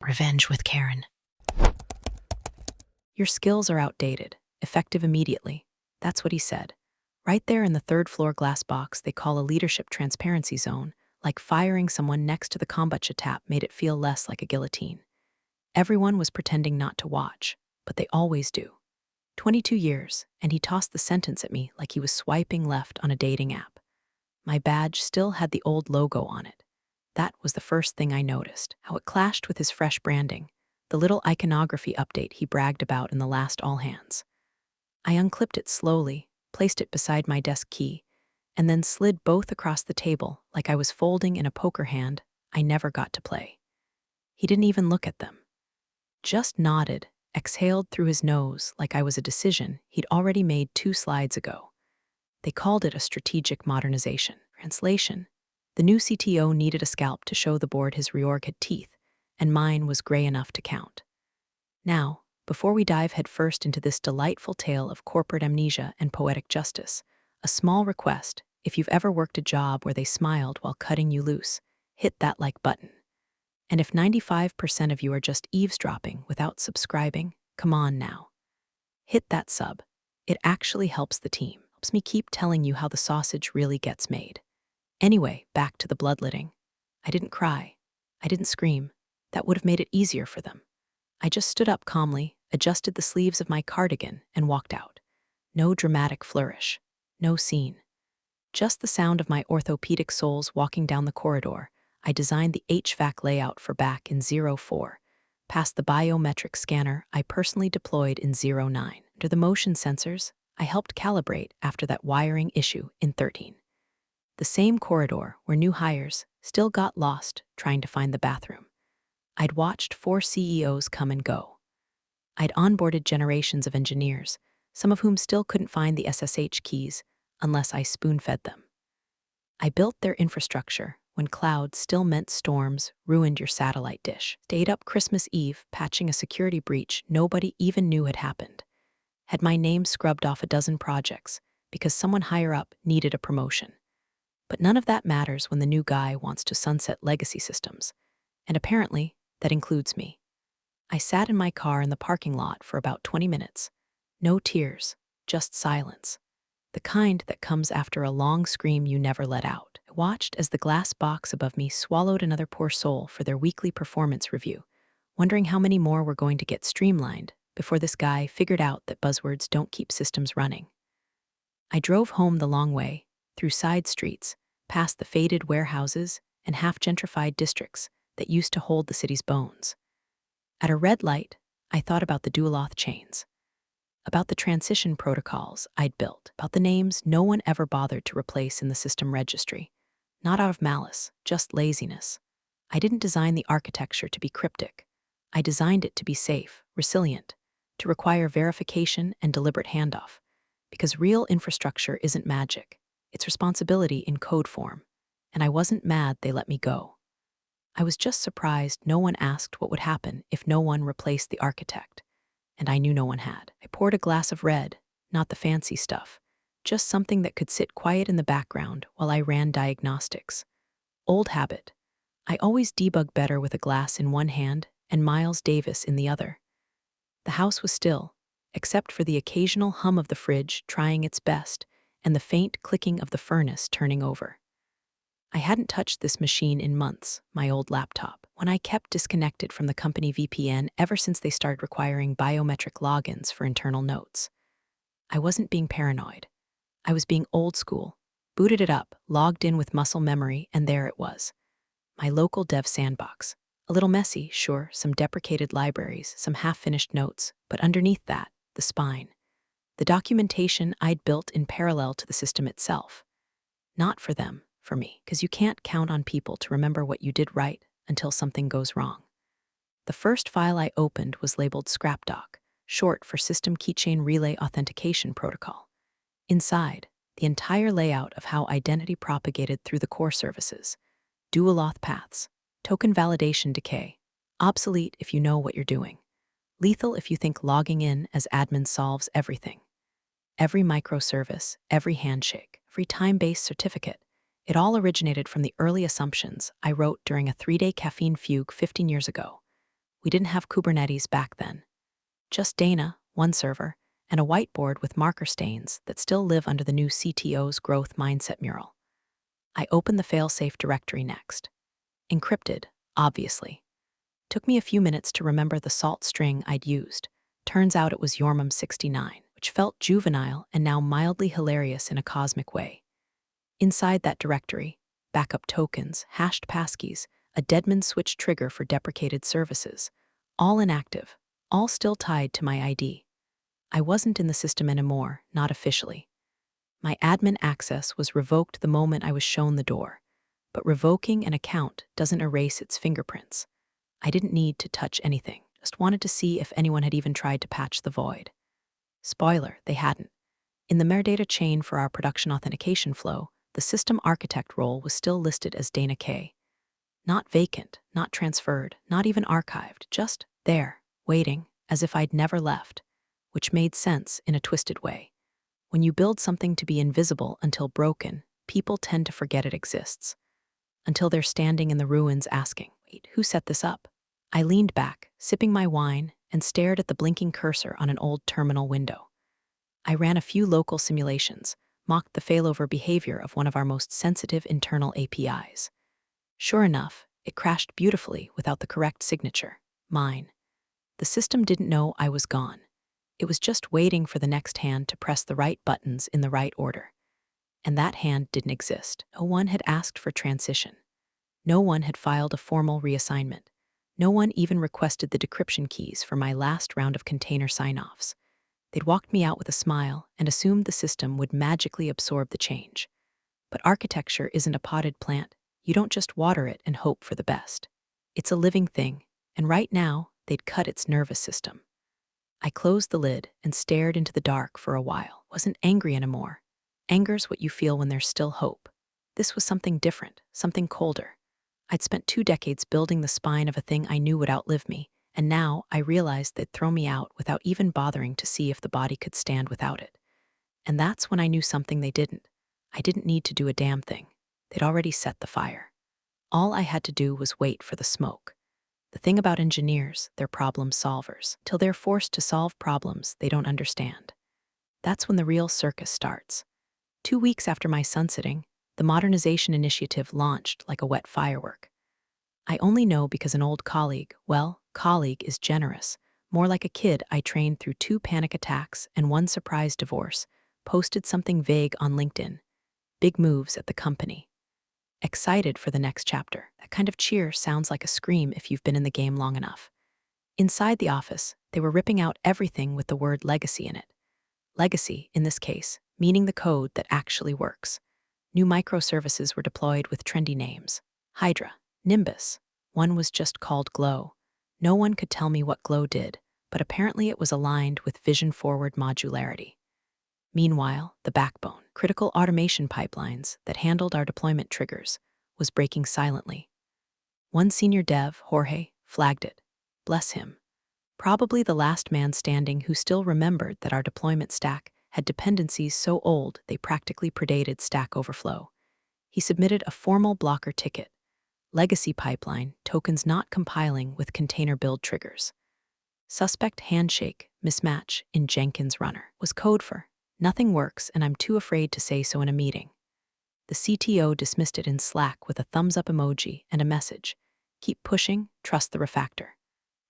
Revenge with Karen. Your skills are outdated, effective immediately. That's what he said. Right there in the third floor glass box they call a leadership transparency zone, like firing someone next to the kombucha tap made it feel less like a guillotine. Everyone was pretending not to watch, but they always do. 22 years, and he tossed the sentence at me like he was swiping left on a dating app. My badge still had the old logo on it. That was the first thing I noticed, how it clashed with his fresh branding, the little iconography update he bragged about in the last all hands. I unclipped it slowly, placed it beside my desk key, and then slid both across the table like I was folding in a poker hand I never got to play. He didn't even look at them. Just nodded, exhaled through his nose like I was a decision he'd already made 2 slides ago. They called it a strategic modernization. Translation: the new CTO needed a scalp to show the board his reorg had teeth, and mine was gray enough to count. Now, before we dive headfirst into this delightful tale of corporate amnesia and poetic justice, a small request: if you've ever worked a job where they smiled while cutting you loose, hit that like button. And if 95% of you are just eavesdropping without subscribing, come on now. Hit that sub. It actually helps the team, helps me keep telling you how the sausage really gets made. Anyway, back to the bloodletting. I didn't cry. I didn't scream. That would have made it easier for them. I just stood up calmly, adjusted the sleeves of my cardigan, and walked out. No dramatic flourish. No scene. Just the sound of my orthopedic soles walking down the corridor. I designed the HVAC layout for back in 04, past the biometric scanner I personally deployed in 09. Under the motion sensors, I helped calibrate after that wiring issue in 13. The same corridor where new hires still got lost trying to find the bathroom. I'd watched 4 CEOs come and go. I'd onboarded generations of engineers, some of whom still couldn't find the SSH keys unless I spoon-fed them. I built their infrastructure when cloud still meant storms ruined your satellite dish. Stayed up Christmas Eve patching a security breach nobody even knew had happened. Had my name scrubbed off a dozen projects because someone higher up needed a promotion. But none of that matters when the new guy wants to sunset legacy systems. And apparently, that includes me. I sat in my car in the parking lot for about 20 minutes. No tears, just silence. The kind that comes after a long scream you never let out. I watched as the glass box above me swallowed another poor soul for their weekly performance review, wondering how many more were going to get streamlined before this guy figured out that buzzwords don't keep systems running. I drove home the long way, through side streets, past the faded warehouses and half-gentrified districts that used to hold the city's bones. At a red light, I thought about the dual-auth chains, about the transition protocols I'd built, about the names no one ever bothered to replace in the system registry. Not out of malice, just laziness. I didn't design the architecture to be cryptic. I designed it to be safe, resilient, to require verification and deliberate handoff. Because real infrastructure isn't magic. It's responsibility in code form. And I wasn't mad they let me go. I was just surprised no one asked what would happen if no one replaced the architect. And I knew no one had. I poured a glass of red, not the fancy stuff, just something that could sit quiet in the background while I ran diagnostics. Old habit. I always debug better with a glass in one hand and Miles Davis in the other. The house was still, except for the occasional hum of the fridge trying its best and the faint clicking of the furnace turning over. I hadn't touched this machine in months, my old laptop, when I kept disconnected from the company VPN ever since they started requiring biometric logins for internal notes. I wasn't being paranoid. I was being old school, booted it up, logged in with muscle memory, and there it was. My local dev sandbox. A little messy, sure, some deprecated libraries, some half-finished notes, but underneath that, the spine. The documentation I'd built in parallel to the system itself. Not for them. For me, because you can't count on people to remember what you did right until something goes wrong. The first file I opened was labeled ScrapDoc, short for System Keychain Relay Authentication Protocol. Inside, the entire layout of how identity propagated through the core services, dual auth paths, token validation decay, obsolete if you know what you're doing, lethal if you think logging in as admin solves everything. Every microservice, every handshake, every time-based certificate, it all originated from the early assumptions I wrote during a 3-day caffeine fugue 15 years ago. We didn't have Kubernetes back then. Just Dana, one server, and a whiteboard with marker stains that still live under the new CTO's growth mindset mural. I opened the failsafe directory next. Encrypted, obviously. Took me a few minutes to remember the salt string I'd used. Turns out it was Yormum69, which felt juvenile and now mildly hilarious in a cosmic way. Inside that directory, backup tokens, hashed passkeys, a Deadman switch trigger for deprecated services, all inactive, all still tied to my ID. I wasn't in the system anymore, not officially. My admin access was revoked the moment I was shown the door, but revoking an account doesn't erase its fingerprints. I didn't need to touch anything, just wanted to see if anyone had even tried to patch the void. Spoiler, they hadn't. In the metadata chain for our production authentication flow, the system architect role was still listed as Dana K. Not vacant, not transferred, not even archived, just there, waiting, as if I'd never left, which made sense in a twisted way. When you build something to be invisible until broken, people tend to forget it exists. Until they're standing in the ruins asking, wait, who set this up? I leaned back, sipping my wine, and stared at the blinking cursor on an old terminal window. I ran a few local simulations, mocked the failover behavior of one of our most sensitive internal APIs. Sure enough, it crashed beautifully without the correct signature, mine. The system didn't know I was gone. It was just waiting for the next hand to press the right buttons in the right order. And that hand didn't exist. No one had asked for transition. No one had filed a formal reassignment. No one even requested the decryption keys for my last round of container sign-offs. They'd walked me out with a smile and assumed the system would magically absorb the change. But architecture isn't a potted plant. You don't just water it and hope for the best. It's a living thing, and right now, they'd cut its nervous system. I closed the lid and stared into the dark for a while. Wasn't angry anymore. Anger's what you feel when there's still hope. This was something different, something colder. I'd spent 2 decades building the spine of a thing I knew would outlive me, and now I realized they'd throw me out without even bothering to see if the body could stand without it. And that's when I knew something they didn't. I didn't need to do a damn thing. They'd already set the fire. All I had to do was wait for the smoke. The thing about engineers, they're problem solvers. Till they're forced to solve problems they don't understand. That's when the real circus starts. 2 weeks after my sunsetting, the modernization initiative launched like a wet firework. I only know because an old colleague, well, colleague is generous, more like a kid I trained through 2 panic attacks and 1 surprise divorce, posted something vague on LinkedIn. Big moves at the company. Excited for the next chapter. That kind of cheer sounds like a scream if you've been in the game long enough. Inside the office, they were ripping out everything with the word legacy in it. Legacy, in this case, meaning the code that actually works. New microservices were deployed with trendy names. Hydra, Nimbus. One was just called Glow. No one could tell me what Glow did, but apparently it was aligned with vision-forward modularity. Meanwhile, the backbone, critical automation pipelines that handled our deployment triggers, was breaking silently. One senior dev, Jorge, flagged it. Bless him. Probably the last man standing who still remembered that our deployment stack had dependencies so old they practically predated Stack Overflow. He submitted a formal blocker ticket. Legacy pipeline, tokens not compiling with container build triggers. Suspect handshake, mismatch in Jenkins runner was code for nothing works and I'm too afraid to say so in a meeting. The CTO dismissed it in Slack with a thumbs up emoji and a message. Keep pushing, trust the refactor.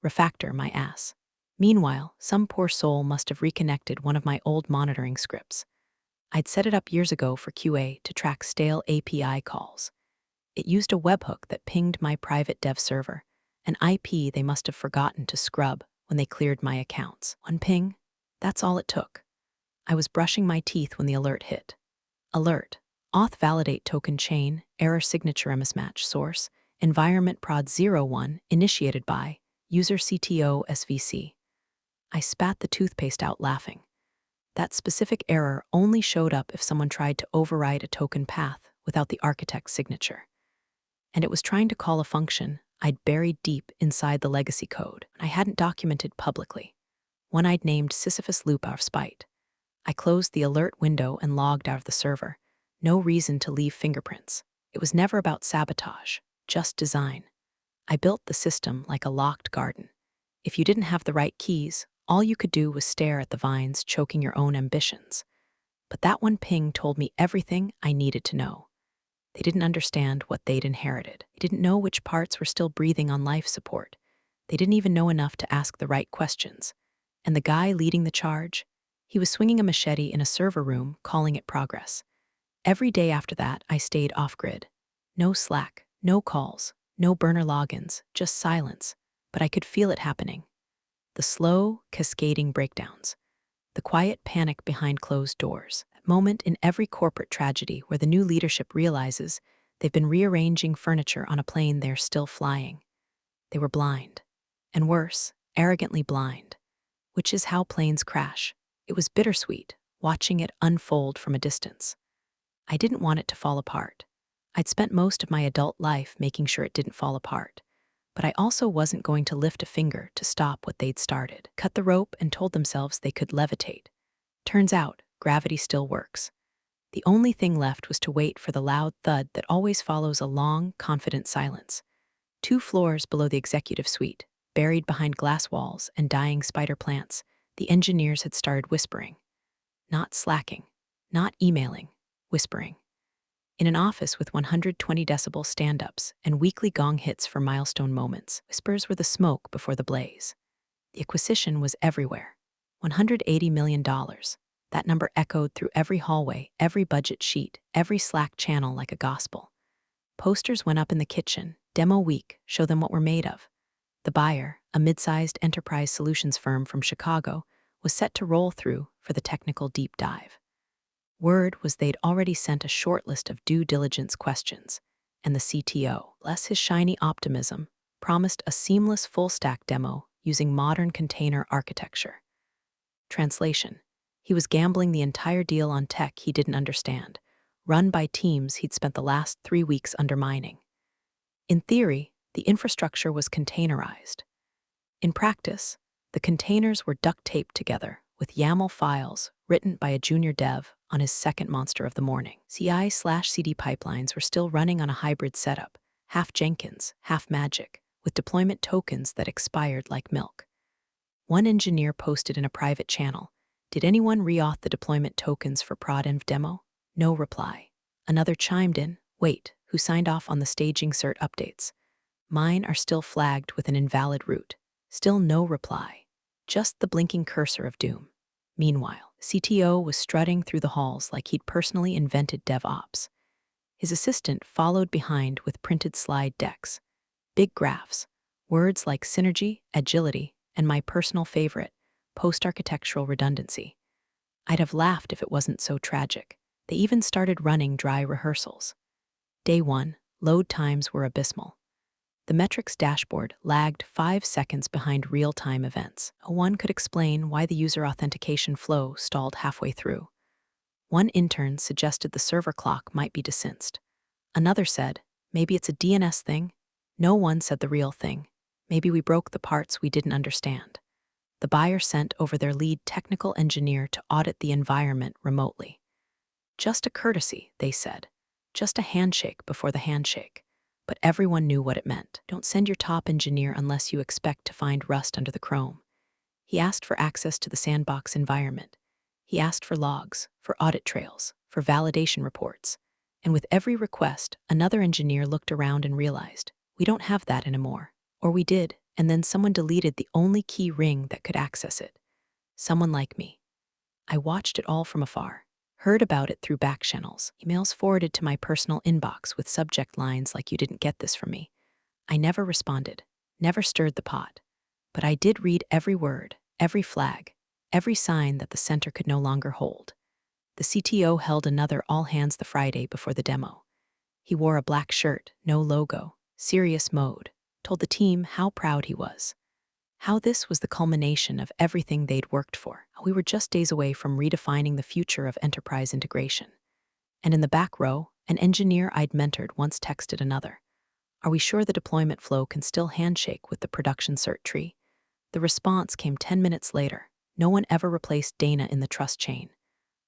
Refactor my ass. Meanwhile, some poor soul must have reconnected one of my old monitoring scripts. I'd set it up years ago for QA to track stale API calls. It used a webhook that pinged my private dev server, an IP they must have forgotten to scrub when they cleared my accounts. One ping, that's all it took. I was brushing my teeth when the alert hit. Alert. Auth validate token chain, error signature mismatch source, environment prod 01 initiated by user CTO SVC. I spat the toothpaste out laughing. That specific error only showed up if someone tried to override a token path without the architect's signature. And it was trying to call a function I'd buried deep inside the legacy code I hadn't documented publicly. One I'd named Sisyphus Loop out of spite. I closed the alert window and logged out of the server. No reason to leave fingerprints. It was never about sabotage, just design. I built the system like a locked garden. If you didn't have the right keys, all you could do was stare at the vines choking your own ambitions. But that one ping told me everything I needed to know. They didn't understand what they'd inherited. They didn't know which parts were still breathing on life support. They didn't even know enough to ask the right questions. And the guy leading the charge? He was swinging a machete in a server room, calling it progress. Every day after that, I stayed off-grid. No Slack, no calls, no burner logins, just silence. But I could feel it happening. The slow, cascading breakdowns. The quiet panic behind closed doors. That moment in every corporate tragedy where the new leadership realizes they've been rearranging furniture on a plane they're still flying. They were blind. And worse, arrogantly blind. Which is how planes crash. It was bittersweet, watching it unfold from a distance. I didn't want it to fall apart. I'd spent most of my adult life making sure it didn't fall apart. But I also wasn't going to lift a finger to stop what they'd started. Cut the rope and told themselves they could levitate. Turns out, gravity still works. The only thing left was to wait for the loud thud that always follows a long, confident silence. 2 floors below the executive suite, buried behind glass walls and dying spider plants, the engineers had started whispering. Not slacking, not emailing, whispering. In an office with 120 decibel stand-ups and weekly gong hits for milestone moments, whispers were the smoke before the blaze. The acquisition was everywhere. $180 million. That number echoed through every hallway, every budget sheet, every Slack channel like a gospel. Posters went up in the kitchen. Demo week, show them what we're made of. The buyer, a mid-sized enterprise solutions firm from Chicago, was set to roll through for the technical deep dive. Word was they'd already sent a short list of due diligence questions, and the CTO, bless his shiny optimism, promised a seamless full-stack demo using modern container architecture. Translation: he was gambling the entire deal on tech he didn't understand, run by teams he'd spent the last 3 weeks undermining. In theory, the infrastructure was containerized. In practice, the containers were duct-taped together with YAML files written by a junior dev on his second monster of the morning. CI/CD pipelines were still running on a hybrid setup, half Jenkins, half Magic, with deployment tokens that expired like milk. One engineer posted in a private channel, "Did anyone re-auth the deployment tokens for prod env demo?" No reply. Another chimed in, "Wait, who signed off on the staging cert updates? Mine are still flagged with an invalid route." Still no reply. Just the blinking cursor of doom. Meanwhile, CTO was strutting through the halls like he'd personally invented DevOps. His assistant followed behind with printed slide decks. Big graphs, words like synergy, agility, and my personal favorite, post-architectural redundancy. I'd have laughed if it wasn't so tragic. They even started running dry rehearsals. Day 1, load times were abysmal. The metrics dashboard lagged 5 seconds behind real-time events. One could explain why the user authentication flow stalled halfway through. One intern suggested the server clock might be desynced. Another said, maybe it's a DNS thing. No one said the real thing. Maybe we broke the parts we didn't understand. The buyer sent over their lead technical engineer to audit the environment remotely. Just a courtesy, they said. Just a handshake before the handshake. But everyone knew what it meant. Don't send your top engineer unless you expect to find rust under the chrome. He asked for access to the sandbox environment. He asked for logs, for audit trails, for validation reports. And with every request, another engineer looked around and realized, we don't have that anymore. Or we did, and then someone deleted the only key ring that could access it. Someone like me. I watched it all from afar. Heard about it through back channels, emails forwarded to my personal inbox with subject lines like "you didn't get this from me." I never responded, never stirred the pot. But I did read every word, every flag, every sign that the center could no longer hold. The CTO held another all-hands the Friday before the demo. He wore a black shirt, no logo, serious mode, told the team how proud he was. How this was the culmination of everything they'd worked for. We were just days away from redefining the future of enterprise integration. And in the back row, an engineer I'd mentored once texted another, "Are we sure the deployment flow can still handshake with the production cert tree?" The response came 10 minutes later. No one ever replaced Dana in the trust chain.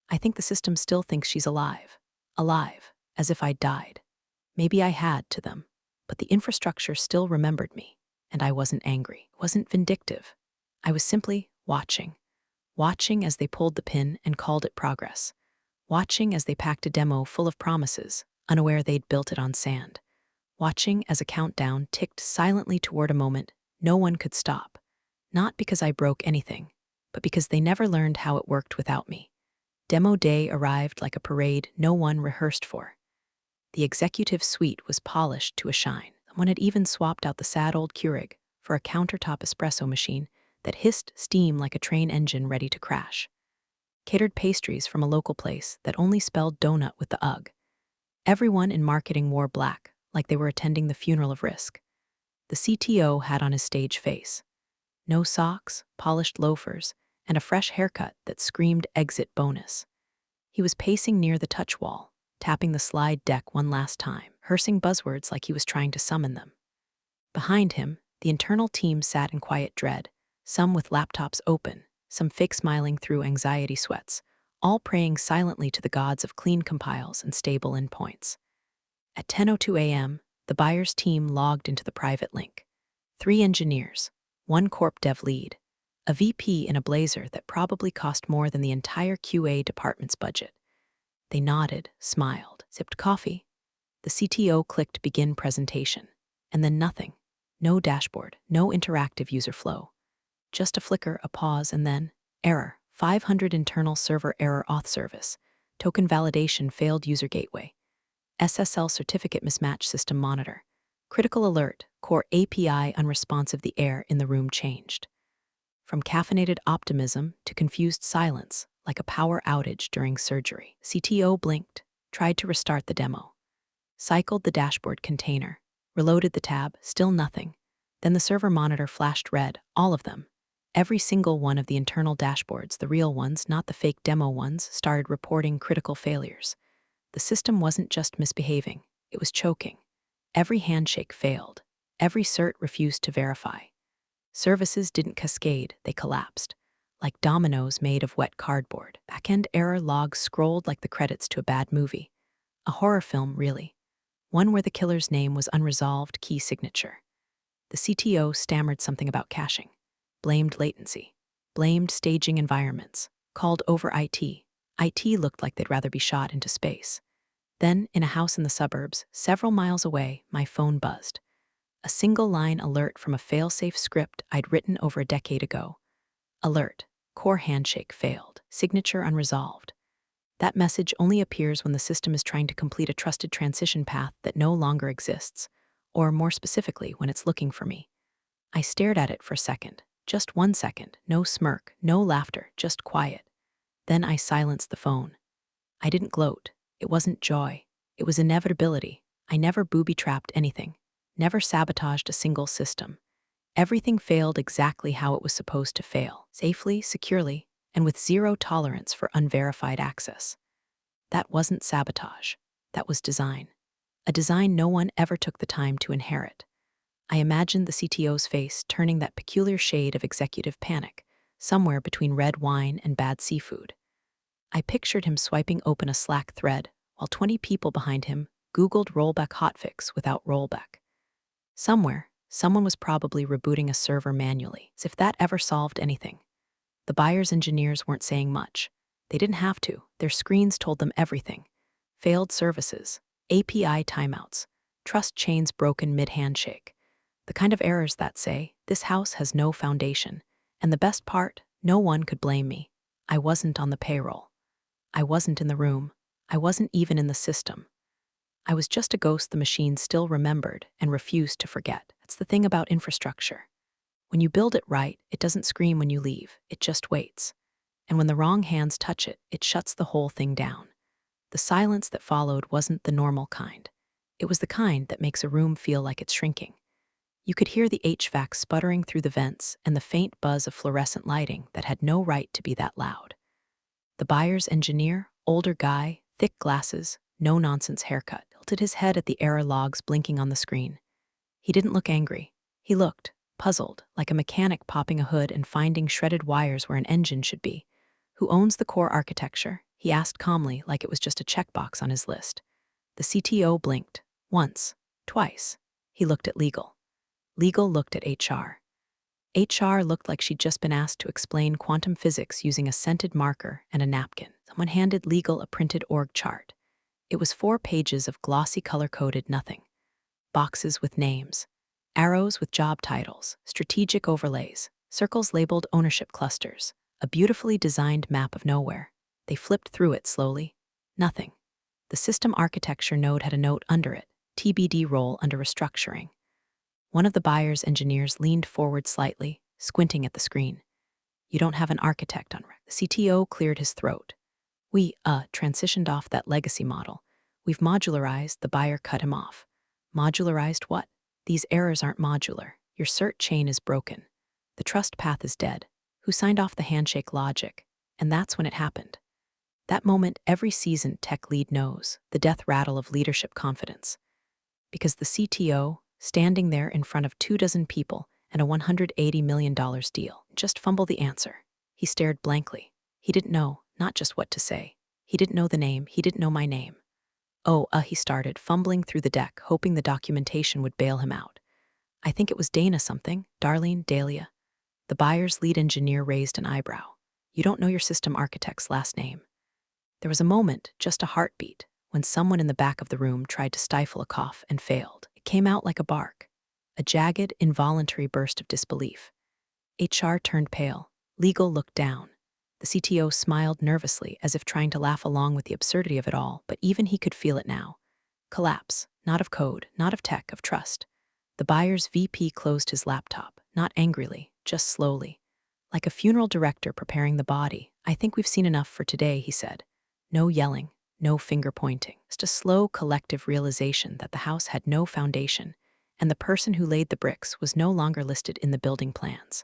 I think the system still thinks she's alive. Alive, as if I'd died. Maybe I had to them, but the infrastructure still remembered me. And I wasn't angry, wasn't vindictive. I was simply watching as they pulled the pin and called it progress, watching as they packed a demo full of promises, unaware they'd built it on sand, watching as a countdown ticked silently toward a moment no one could stop, not because I broke anything, but because they never learned how it worked without me. Demo day arrived like a parade no one rehearsed for. The executive suite was polished to a shine. Someone had even swapped out the sad old Keurig for a countertop espresso machine that hissed steam like a train engine ready to crash. Catered pastries from a local place that only spelled donut with the ugh. Everyone in marketing wore black, like they were attending the funeral of risk. The CTO had on his stage face. No socks, polished loafers, and a fresh haircut that screamed exit bonus. He was pacing near the touch wall, tapping the slide deck one last time, rehearsing buzzwords like he was trying to summon them. Behind him, the internal team sat in quiet dread, some with laptops open, some fake smiling through anxiety sweats, all praying silently to the gods of clean compiles and stable endpoints. At 10:02 a.m., the buyer's team logged into the private link. 3 engineers, 1 corp dev lead, a VP in a blazer that probably cost more than the entire QA department's budget. They nodded, smiled, sipped coffee. The CTO clicked begin presentation, and then nothing. No dashboard, no interactive user flow. Just a flicker, a pause, and then error. 500 internal server error auth service. Token validation failed user gateway. SSL certificate mismatch system monitor. Critical alert, core API unresponsive. The air in the room changed. From caffeinated optimism to confused silence, like a power outage during surgery. CTO blinked, tried to restart the demo. Cycled the dashboard container, reloaded the tab, still nothing. Then the server monitor flashed red, all of them. Every single one of the internal dashboards, the real ones, not the fake demo ones, started reporting critical failures. The system wasn't just misbehaving, it was choking. Every handshake failed. Every cert refused to verify. Services didn't cascade, they collapsed, like dominoes made of wet cardboard. Backend error logs scrolled like the credits to a bad movie. A horror film, really. One where the killer's name was unresolved key signature. The CTO stammered something about caching, blamed latency, blamed staging environments, called over IT. IT looked like they'd rather be shot into space. Then, in a house in the suburbs, several miles away, my phone buzzed. A single-line alert from a fail-safe script I'd written over a decade ago. Alert, core handshake failed, signature unresolved. That message only appears when the system is trying to complete a trusted transition path that no longer exists, or more specifically, when it's looking for me. I stared at it for a second, just 1 second, no smirk, no laughter, just quiet. Then I silenced the phone. I didn't gloat. It wasn't joy. It was inevitability. I never booby-trapped anything, never sabotaged a single system. Everything failed exactly how it was supposed to fail, safely, securely, and with zero tolerance for unverified access. That wasn't sabotage. That was design. A design no one ever took the time to inherit. I imagined the CTO's face turning that peculiar shade of executive panic, somewhere between red wine and bad seafood. I pictured him swiping open a Slack thread while 20 people behind him Googled rollback hotfix without rollback. Somewhere, someone was probably rebooting a server manually, as if that ever solved anything. The buyer's engineers weren't saying much. They didn't have to. Their screens told them everything. Failed services, API timeouts, trust chains broken mid-handshake. The kind of errors that say, this house has no foundation. And the best part, no one could blame me. I wasn't on the payroll. I wasn't in the room. I wasn't even in the system. I was just a ghost the machine still remembered and refused to forget. That's the thing about infrastructure. When you build it right, it doesn't scream when you leave. It just waits. And when the wrong hands touch it, it shuts the whole thing down. The silence that followed wasn't the normal kind. It was the kind that makes a room feel like it's shrinking. You could hear the HVAC sputtering through the vents and the faint buzz of fluorescent lighting that had no right to be that loud. The buyer's engineer, older guy, thick glasses, no-nonsense haircut, tilted his head at the error logs blinking on the screen. He didn't look angry. He looked puzzled, like a mechanic popping a hood and finding shredded wires where an engine should be. Who owns the core architecture? He asked calmly, like it was just a checkbox on his list. The CTO blinked. Once. Twice. He looked at legal. Legal looked at HR. HR looked like she'd just been asked to explain quantum physics using a scented marker and a napkin. Someone handed Legal a printed org chart. It was 4 pages of glossy color-coded nothing. Boxes with names, arrows with job titles, strategic overlays, circles labeled ownership clusters, a beautifully designed map of nowhere. They flipped through it slowly. Nothing. The system architecture node had a note under it, TBD role under restructuring. One of the buyer's engineers leaned forward slightly, squinting at the screen. You don't have an architect on rec. The CTO cleared his throat. We, transitioned off that legacy model. We've modularized, the buyer cut him off. Modularized what? These errors aren't modular. Your cert chain is broken. The trust path is dead. Who signed off the handshake logic? And that's when it happened. That moment every seasoned tech lead knows, the death rattle of leadership confidence. Because the CTO, standing there in front of 24 people and a $180 million deal, just fumbled the answer. He stared blankly. He didn't know, not just what to say. He didn't know the name, he didn't know my name. He started, fumbling through the deck, hoping the documentation would bail him out. I think it was Dana something, Darlene, Dahlia. The buyer's lead engineer raised an eyebrow. You don't know your system architect's last name. There was a moment, just a heartbeat, when someone in the back of the room tried to stifle a cough and failed. It came out like a bark, a jagged, involuntary burst of disbelief. HR turned pale. Legal looked down. The CTO smiled nervously, as if trying to laugh along with the absurdity of it all, but even he could feel it now. Collapse, not of code, not of tech, of trust. The buyer's VP closed his laptop, not angrily, just slowly. Like a funeral director preparing the body. I think we've seen enough for today, he said. No yelling, no finger pointing, just a slow collective realization that the house had no foundation, and the person who laid the bricks was no longer listed in the building plans.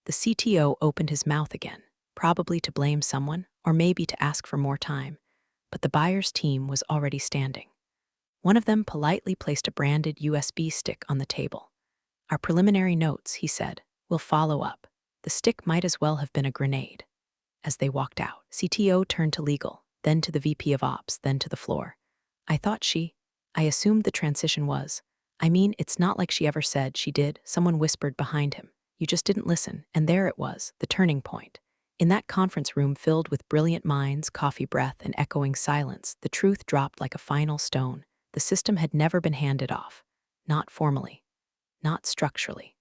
The CTO opened his mouth again, probably to blame someone, or maybe to ask for more time, but the buyer's team was already standing. One of them politely placed a branded USB stick on the table. Our preliminary notes, he said, will follow up. The stick might as well have been a grenade. As they walked out, CTO turned to legal, then to the VP of Ops, then to the floor. I assumed the transition was. It's not like she ever said she did, someone whispered behind him. You just didn't listen, and there it was, the turning point. In that conference room filled with brilliant minds, coffee breath, and echoing silence, the truth dropped like a final stone. The system had never been handed off. Not formally. Not structurally.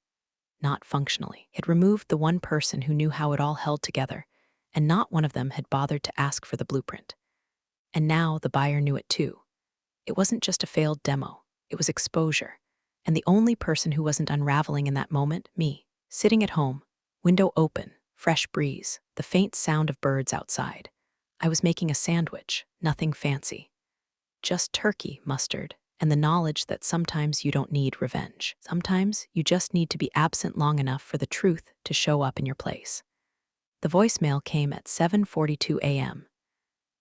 Not functionally. It removed the one person who knew how it all held together, and not one of them had bothered to ask for the blueprint. And now the buyer knew it too. It wasn't just a failed demo, it was exposure. And the only person who wasn't unraveling in that moment, me, sitting at home, window open, fresh breeze, the faint sound of birds outside. I was making a sandwich, nothing fancy. Just turkey, mustard, and the knowledge that sometimes you don't need revenge. Sometimes you just need to be absent long enough for the truth to show up in your place. The voicemail came at 7:42 a.m.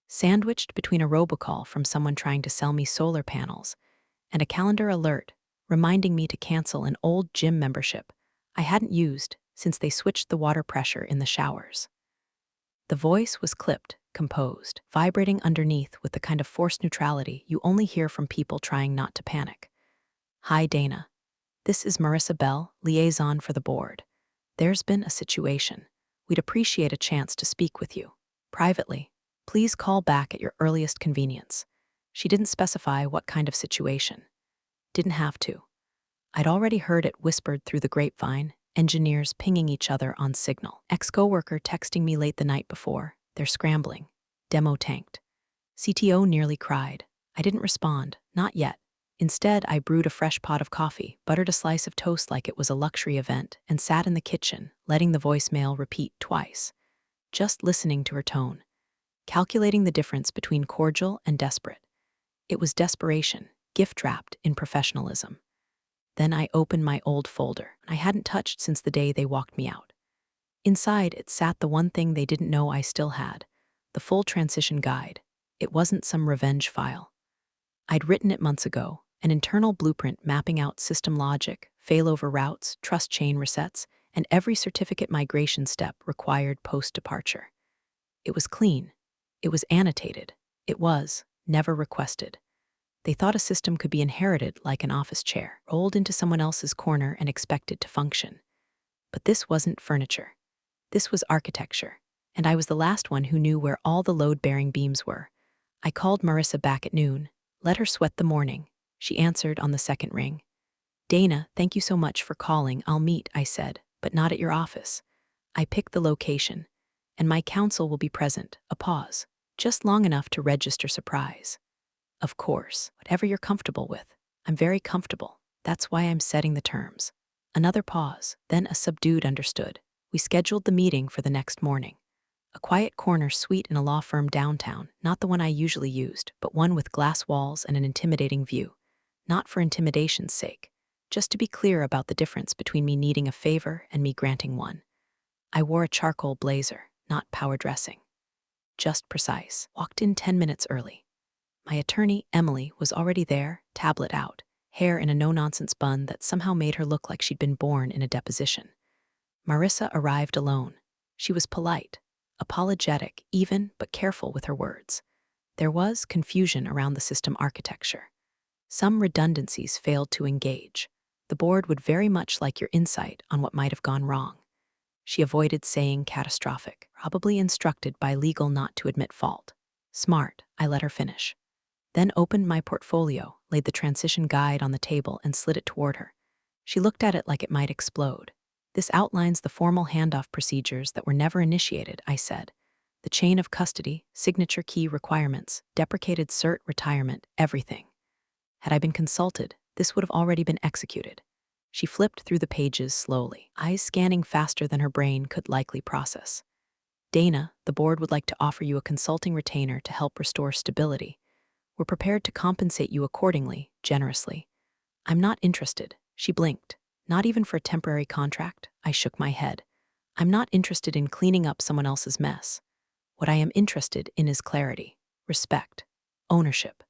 Sandwiched between a robocall from someone trying to sell me solar panels and a calendar alert reminding me to cancel an old gym membership I hadn't used since they switched the water pressure in the showers. The voice was clipped, composed, vibrating underneath with the kind of forced neutrality you only hear from people trying not to panic. Hi, Dana. This is Marissa Bell, liaison for the board. There's been a situation. We'd appreciate a chance to speak with you. Privately, please call back at your earliest convenience. She didn't specify what kind of situation. Didn't have to. I'd already heard it whispered through the grapevine, engineers pinging each other on Signal. Ex-coworker texting me late the night before. They're scrambling. Demo tanked. CTO nearly cried. I didn't respond, not yet. Instead, I brewed a fresh pot of coffee, buttered a slice of toast like it was a luxury event, and sat in the kitchen, letting the voicemail repeat twice. Just listening to her tone. Calculating the difference between cordial and desperate. It was desperation, gift-wrapped in professionalism. Then I opened my old folder I hadn't touched since the day they walked me out. Inside it sat the one thing they didn't know I still had, the full transition guide. It wasn't some revenge file. I'd written it months ago, an internal blueprint mapping out system logic, failover routes, trust chain resets, and every certificate migration step required post-departure. It was clean. It was annotated. It was never requested. They thought a system could be inherited like an office chair, rolled into someone else's corner and expected to function. But this wasn't furniture. This was architecture, and I was the last one who knew where all the load-bearing beams were. I called Marissa back at noon, let her sweat the morning. She answered on the second ring. "Dana, thank you so much for calling. I'll meet," I said, "but not at your office." I picked the location, and my counsel will be present. A pause, just long enough to register surprise. "Of course, whatever you're comfortable with." "I'm very comfortable. That's why I'm setting the terms." Another pause, then a subdued "understood." We scheduled the meeting for the next morning. A quiet corner suite in a law firm downtown, not the one I usually used, but one with glass walls and an intimidating view. Not for intimidation's sake, just to be clear about the difference between me needing a favor and me granting one. I wore a charcoal blazer, not power dressing. Just precise. Walked in 10 minutes early. My attorney, Emily, was already there, tablet out, hair in a no-nonsense bun that somehow made her look like she'd been born in a deposition. Marissa arrived alone. She was polite, apologetic even, but careful with her words. There was confusion around the system architecture. Some redundancies failed to engage. The board would very much like your insight on what might have gone wrong. She avoided saying catastrophic, probably instructed by legal not to admit fault. Smart, I let her finish. Then opened my portfolio, laid the transition guide on the table, and slid it toward her. She looked at it like it might explode. "This outlines the formal handoff procedures that were never initiated," I said. "The chain of custody, signature key requirements, deprecated cert retirement, everything. Had I been consulted, this would have already been executed." She flipped through the pages slowly, eyes scanning faster than her brain could likely process. "Dana, the board would like to offer you a consulting retainer to help restore stability. We're prepared to compensate you accordingly, generously." "I'm not interested." She blinked. "Not even for a temporary contract?" I shook my head. "I'm not interested in cleaning up someone else's mess. What I am interested in is clarity, respect, ownership.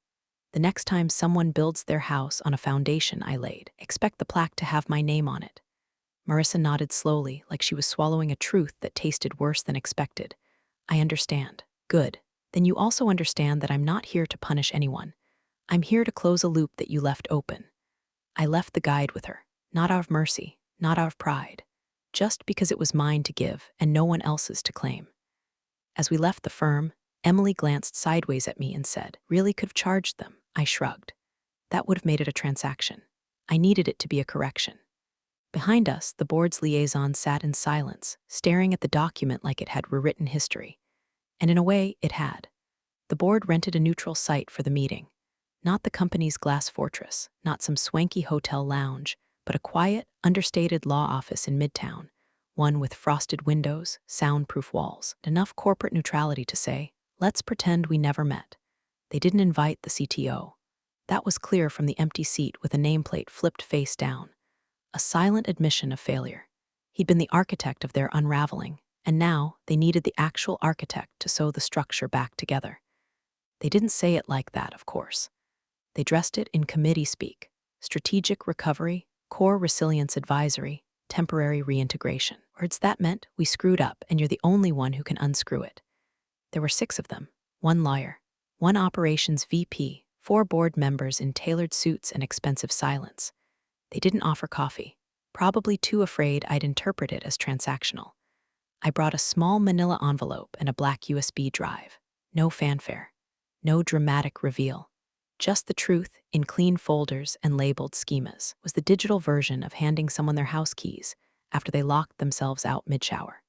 The next time someone builds their house on a foundation I laid, expect the plaque to have my name on it." Marissa nodded slowly, like she was swallowing a truth that tasted worse than expected. "I understand." "Good. Then you also understand that I'm not here to punish anyone. I'm here to close a loop that you left open." I left the guide with her, not out of mercy, not out of pride, just because it was mine to give and no one else's to claim. As we left the firm, Emily glanced sideways at me and said, "Really could have charged them." I shrugged. That would have made it a transaction. I needed it to be a correction. Behind us, the board's liaison sat in silence, staring at the document like it had rewritten history. And in a way, it had. The board rented a neutral site for the meeting. Not the company's glass fortress, not some swanky hotel lounge, but a quiet, understated law office in Midtown, one with frosted windows, soundproof walls, enough corporate neutrality to say, "Let's pretend we never met." They didn't invite the CTO. That was clear from the empty seat with a nameplate flipped face down. A silent admission of failure. He'd been the architect of their unraveling, and now they needed the actual architect to sew the structure back together. They didn't say it like that, of course. They dressed it in committee speak: strategic recovery, core resilience advisory, temporary reintegration. Words that meant we screwed up and you're the only one who can unscrew it. There were 6 of them, 1 lawyer, 1 operations VP, 4 board members in tailored suits and expensive silence. They didn't offer coffee, probably too afraid I'd interpret it as transactional. I brought a small manila envelope and a black USB drive. No fanfare. No dramatic reveal. Just the truth, in clean folders and labeled schemas, was the digital version of handing someone their house keys after they locked themselves out mid-shower.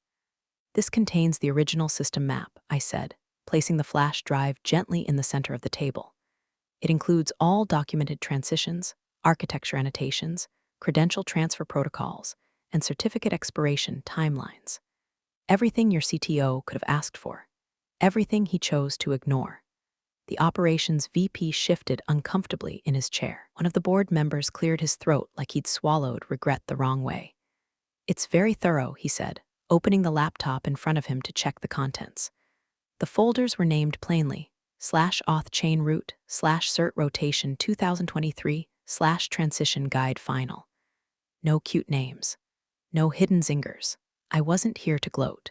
"This contains the original system map," I said, placing the flash drive gently in the center of the table. "It includes all documented transitions, architecture annotations, credential transfer protocols, and certificate expiration timelines. Everything your CTO could have asked for. Everything he chose to ignore." The operations VP shifted uncomfortably in his chair. One of the board members cleared his throat like he'd swallowed regret the wrong way. "It's very thorough," he said, opening the laptop in front of him to check the contents. The folders were named plainly: /auth chain root, /cert rotation 2023, /transition guide final. No cute names. No hidden zingers. I wasn't here to gloat.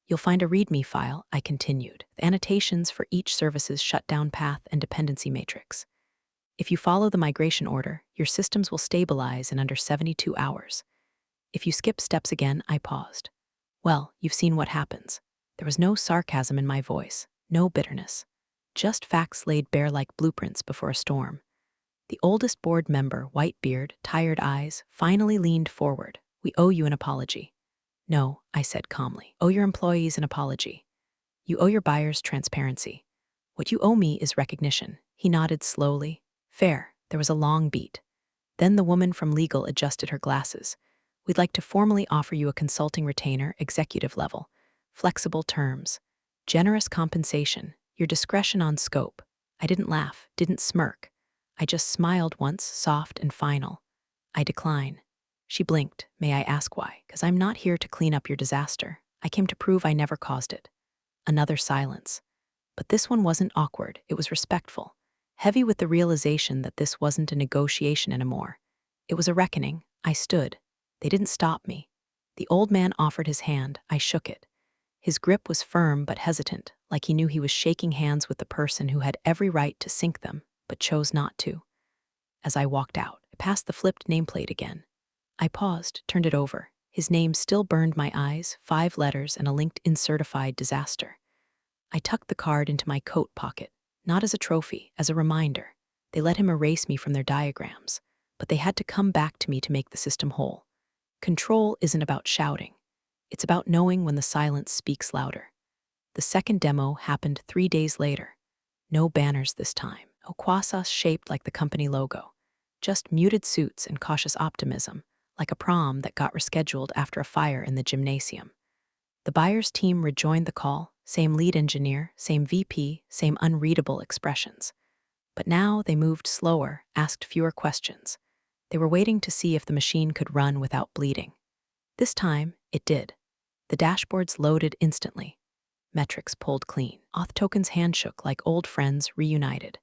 "You'll find a README file," I continued, with annotations for each service's shutdown path and dependency matrix. If you follow the migration order, your systems will stabilize in under 72 hours. If you skip steps again, I paused. Well, you've seen what happens. There was no sarcasm in my voice, no bitterness. Just facts laid bare like blueprints before a storm. The oldest board member, white beard, tired eyes, finally leaned forward. We owe you an apology. No, I said calmly. Owe your employees an apology. You owe your buyers transparency. What you owe me is recognition. He nodded slowly. Fair. There was a long beat. Then the woman from legal adjusted her glasses. We'd like to formally offer you a consulting retainer, executive level. Flexible terms. Generous compensation. Your discretion on scope. I didn't laugh, didn't smirk. I just smiled once, soft and final. I decline. She blinked. May I ask why? Because I'm not here to clean up your disaster. I came to prove I never caused it. Another silence. But this one wasn't awkward, it was respectful. Heavy with the realization that this wasn't a negotiation anymore. It was a reckoning. I stood. They didn't stop me. The old man offered his hand. I shook it. His grip was firm but hesitant, like he knew he was shaking hands with the person who had every right to sink them, but chose not to. As I walked out, I passed the flipped nameplate again. I paused, turned it over. His name still burned my eyes, 5 letters and a linked-in certified disaster. I tucked the card into my coat pocket, not as a trophy, as a reminder. They let him erase me from their diagrams, but they had to come back to me to make the system whole. Control isn't about shouting. It's about knowing when the silence speaks louder. The second demo happened 3 days later. No banners this time. No quasas shaped like the company logo. Just muted suits and cautious optimism, like a prom that got rescheduled after a fire in the gymnasium. The buyer's team rejoined the call, same lead engineer, same VP, same unreadable expressions. But now they moved slower, asked fewer questions. They were waiting to see if the machine could run without bleeding. This time, it did. The dashboards loaded instantly. Metrics pulled clean. Auth tokens handshook like old friends reunited.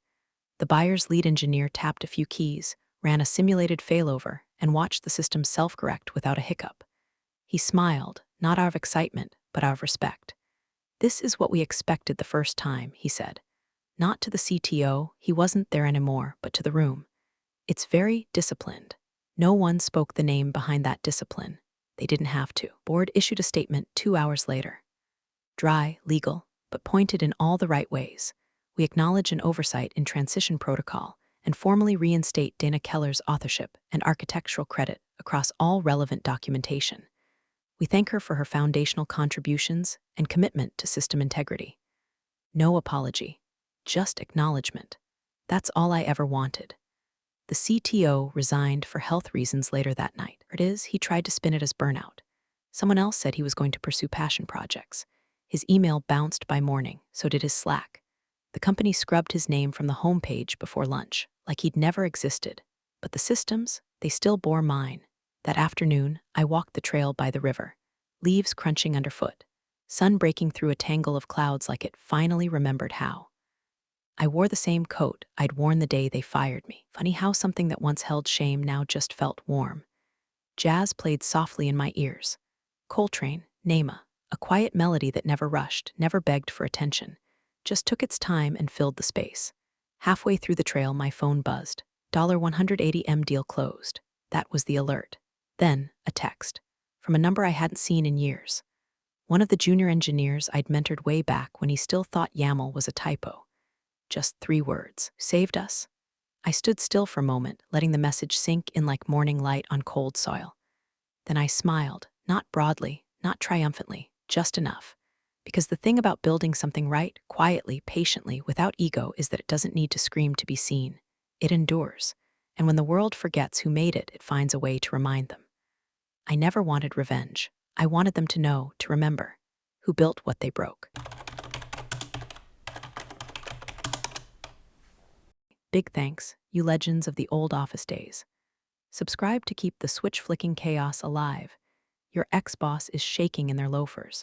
The buyer's lead engineer tapped a few keys, ran a simulated failover, and watched the system self-correct without a hiccup. He smiled, not out of excitement, but out of respect. This is what we expected the first time, he said. Not to the CTO, he wasn't there anymore, but to the room. It's very disciplined. No one spoke the name behind that discipline. They didn't have to. Board issued a statement 2 hours later. Dry, legal, but pointed in all the right ways. We acknowledge an oversight in transition protocol and formally reinstate Dana Keller's authorship and architectural credit across all relevant documentation. We thank her for her foundational contributions and commitment to system integrity. No apology, just acknowledgement. That's all I ever wanted. The CTO resigned for health reasons later that night. It is, he tried to spin it as burnout. Someone else said he was going to pursue passion projects. His email bounced by morning, so did his Slack. The company scrubbed his name from the homepage before lunch, like he'd never existed. But the systems, they still bore mine. That afternoon, I walked the trail by the river, leaves crunching underfoot, sun breaking through a tangle of clouds like it finally remembered how. I wore the same coat I'd worn the day they fired me. Funny how something that once held shame now just felt warm. Jazz played softly in my ears. Coltrane, Nema, a quiet melody that never rushed, never begged for attention, just took its time and filled the space. Halfway through the trail, my phone buzzed. $180M deal closed. That was the alert. Then, a text. From a number I hadn't seen in years. One of the junior engineers I'd mentored way back when he still thought YAML was a typo. Just 3 words. Saved us? I stood still for a moment, letting the message sink in like morning light on cold soil. Then I smiled, not broadly, not triumphantly, just enough. Because the thing about building something right, quietly, patiently, without ego, is that it doesn't need to scream to be seen. It endures. And when the world forgets who made it, it finds a way to remind them. I never wanted revenge. I wanted them to know, to remember, who built what they broke. Big thanks, you legends of the old office days. Subscribe to keep the switch-flicking chaos alive. Your ex-boss is shaking in their loafers.